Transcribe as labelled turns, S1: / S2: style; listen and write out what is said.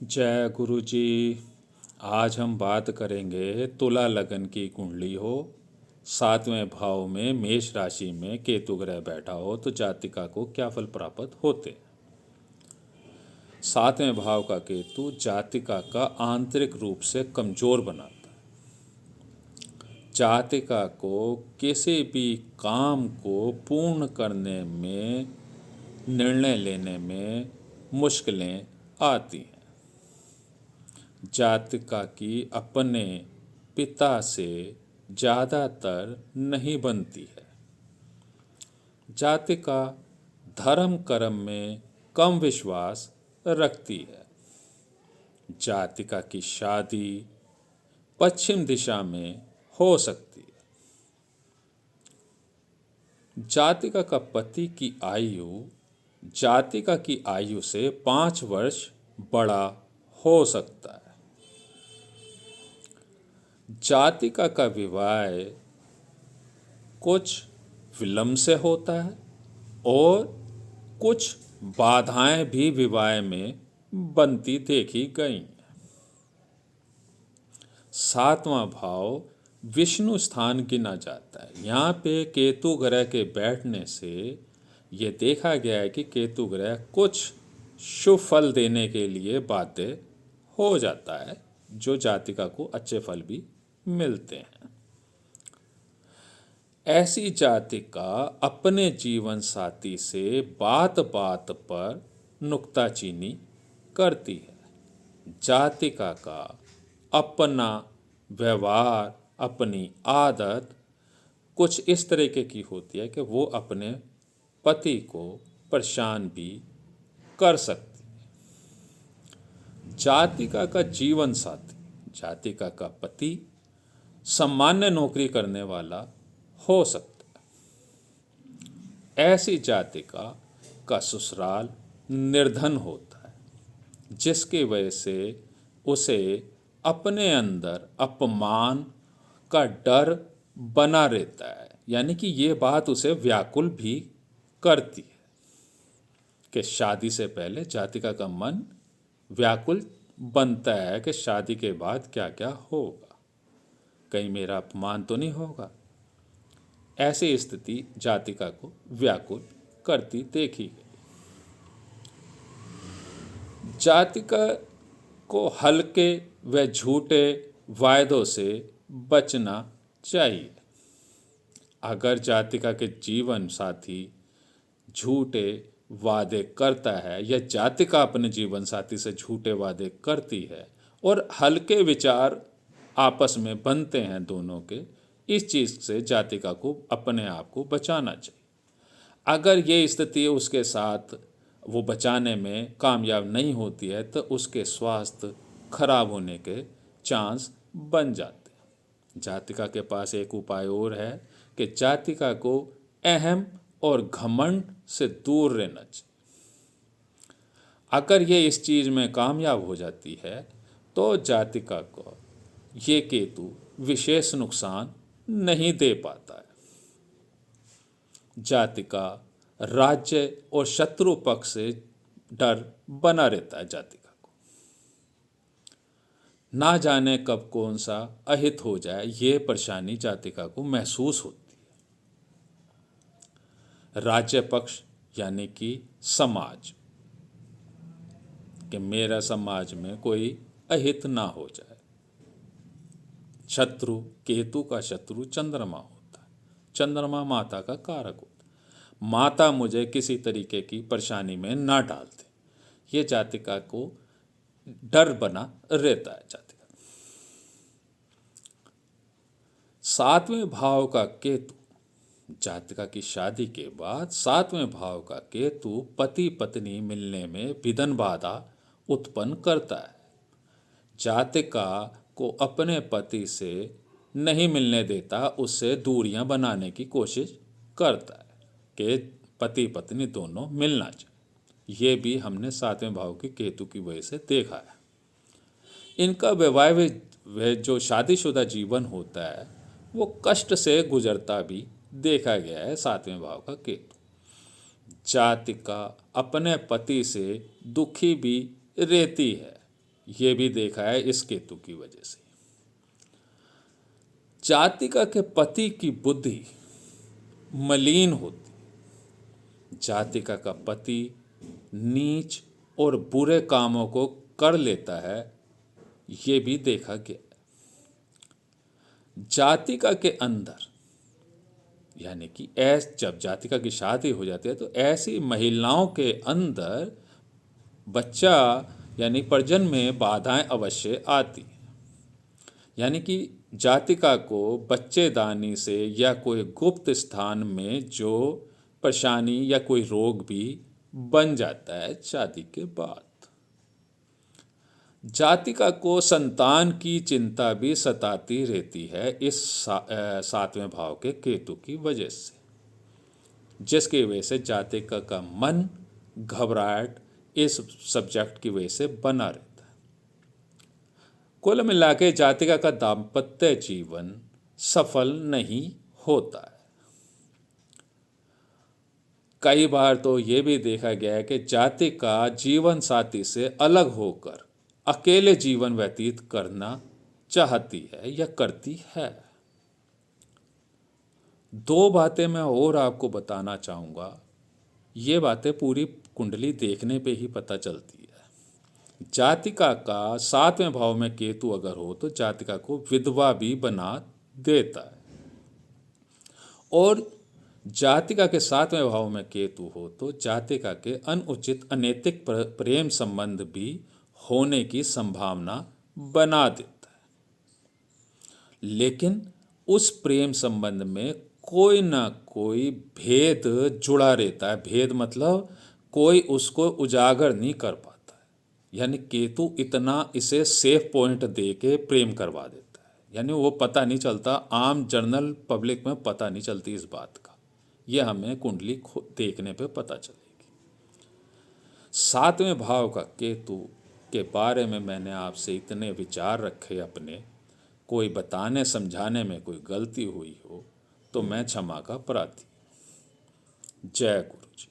S1: जय गुरु जी। आज हम बात करेंगे तुला लगन की कुंडली हो, सातवें भाव में मेष राशि में केतु ग्रह बैठा हो तो जातिका को क्या फल प्राप्त होते हैं। सातवें भाव का केतु जातिका का आंतरिक रूप से कमजोर बनाता है। जातिका को किसी भी काम को पूर्ण करने में, निर्णय लेने में मुश्किलें आती हैं। जातिका की अपने पिता से ज़्यादातर नहीं बनती है। जातिका धर्म कर्म में कम विश्वास रखती है। जातिका की शादी पश्चिम दिशा में हो सकती है। जातिका का पति की आयु जातिका की आयु से 5 वर्ष बड़ा हो सकता है। जातिका का विवाह कुछ विलंब से होता है और कुछ बाधाएं भी विवाह में बनती देखी गई। सातवां भाव विष्णु स्थान गिना जाता है। यहाँ पे केतु ग्रह के बैठने से ये देखा गया है कि केतु ग्रह कुछ शुभ फल देने के लिए बाध्य हो जाता है, जो जातिका को अच्छे फल भी मिलते हैं। ऐसी जातिका अपने जीवन साथी से बात बात पर नुक्ताचीनी करती है। जातिका का अपना व्यवहार, अपनी आदत कुछ इस तरीके की होती है कि वो अपने पति को परेशान भी कर सकती है। जातिका का जीवन साथी, जातिका का पति सामान्य नौकरी करने वाला हो सकता है। ऐसी जातिका का ससुराल निर्धन होता है, जिसकी वजह से उसे अपने अंदर अपमान का डर बना रहता है। यानी कि ये बात उसे व्याकुल भी करती है कि शादी से पहले जातिका का मन व्याकुल बनता है कि शादी के बाद क्या क्या होगा, कहीं मेरा अपमान तो नहीं होगा। ऐसी स्थिति जातिका को व्याकुल करती देखी गई। जातिका को हल्के व झूठे वायदों से बचना चाहिए। अगर जातिका के जीवन साथी झूठे वादे करता है या जातिका अपने जीवन साथी से झूठे वादे करती है और हल्के विचार आपस में बनते हैं दोनों के, इस चीज़ से जातिका को अपने आप को बचाना चाहिए। अगर ये स्थिति उसके साथ वो बचाने में कामयाब नहीं होती है तो उसके स्वास्थ्य खराब होने के चांस बन जाते हैं। जातिका के पास एक उपाय और है कि जातिका को अहम और घमंड से दूर रहना चाहिए। अगर ये इस चीज़ में कामयाब हो जाती है तो जातिका को ये केतु विशेष नुकसान नहीं दे पाता है। जातिका राज्य और शत्रु पक्ष से डर बना रहता है। जातिका को ना जाने कब कौन सा अहित हो जाए, ये परेशानी जातिका को महसूस होती है। राज्य पक्ष यानी कि समाज, कि मेरा समाज में कोई अहित ना हो जाए। शत्रु, केतु का शत्रु चंद्रमा होता है। चंद्रमा माता का कारक होता है। माता मुझे किसी तरीके की परेशानी में ना डाल दे, ये जातिका को डर बना रहता है। जातिका सातवें भाव का केतु, जातिका की शादी के बाद सातवें भाव का केतु पति पत्नी मिलने में विघ्न बाधा उत्पन्न करता है। जातिका को अपने पति से नहीं मिलने देता, उससे दूरियां बनाने की कोशिश करता है कि पति पत्नी दोनों मिलना चाहिए। ये भी हमने सातवें भाव के केतु की वजह से देखा है। इनका वैवाहिक जो शादीशुदा जीवन होता है वो कष्ट से गुजरता भी देखा गया है। सातवें भाव का केतु, जातिका अपने पति से दुखी भी रहती है ये भी देखा है इस केतु की वजह से। जातिका के पति की बुद्धि मलिन होती, जातिका का पति नीच और बुरे कामों को कर लेता है, ये भी देखा गया। जातिका के अंदर यानी कि जब जातिका की शादी हो जाती है तो ऐसी महिलाओं के अंदर बच्चा यानी प्रजनन में बाधाएं अवश्य आती, यानी कि जातिका को बच्चेदानी से या कोई गुप्त स्थान में जो परेशानी या कोई रोग भी बन जाता है शादी के बाद। जातिका को संतान की चिंता भी सताती रहती है इस सातवें भाव के केतु की वजह से, जिसकी वजह से जातिका का मन घबराहट इस सब्जेक्ट की वजह से बना रहता है। कुल मिला के जातिका का दाम्पत्य जीवन सफल नहीं होता है। कई बार तो ये भी देखा गया है कि जातिका जीवन साथी से अलग होकर अकेले जीवन व्यतीत करना चाहती है या करती है। दो बातें मैं और आपको बताना चाहूँगा, ये बातें पूरी कुंडली देखने पे ही पता चलती है। जातिका का सातवें भाव में केतु अगर हो तो जातिका को विधवा भी बना देता है, और जातिका के सातवें भाव में केतु हो तो जातिका के अनुचित अनैतिक प्रेम संबंध भी होने की संभावना बना देता है। लेकिन उस प्रेम संबंध में कोई ना कोई भेद जुड़ा रहता है। भेद मतलब कोई उसको उजागर नहीं कर पाता है, यानी केतु इतना इसे सेफ पॉइंट दे के प्रेम करवा देता है, यानी वो पता नहीं चलता, आम जनरल पब्लिक में पता नहीं चलती इस बात का। यह हमें कुंडली देखने पे पता चलेगी। सातवें भाव का केतु के बारे में मैंने आपसे इतने विचार रखे अपने, कोई बताने समझाने में कोई गलती हुई हो तो मैं क्षमा का प्रार्थी। जय गुरु जी।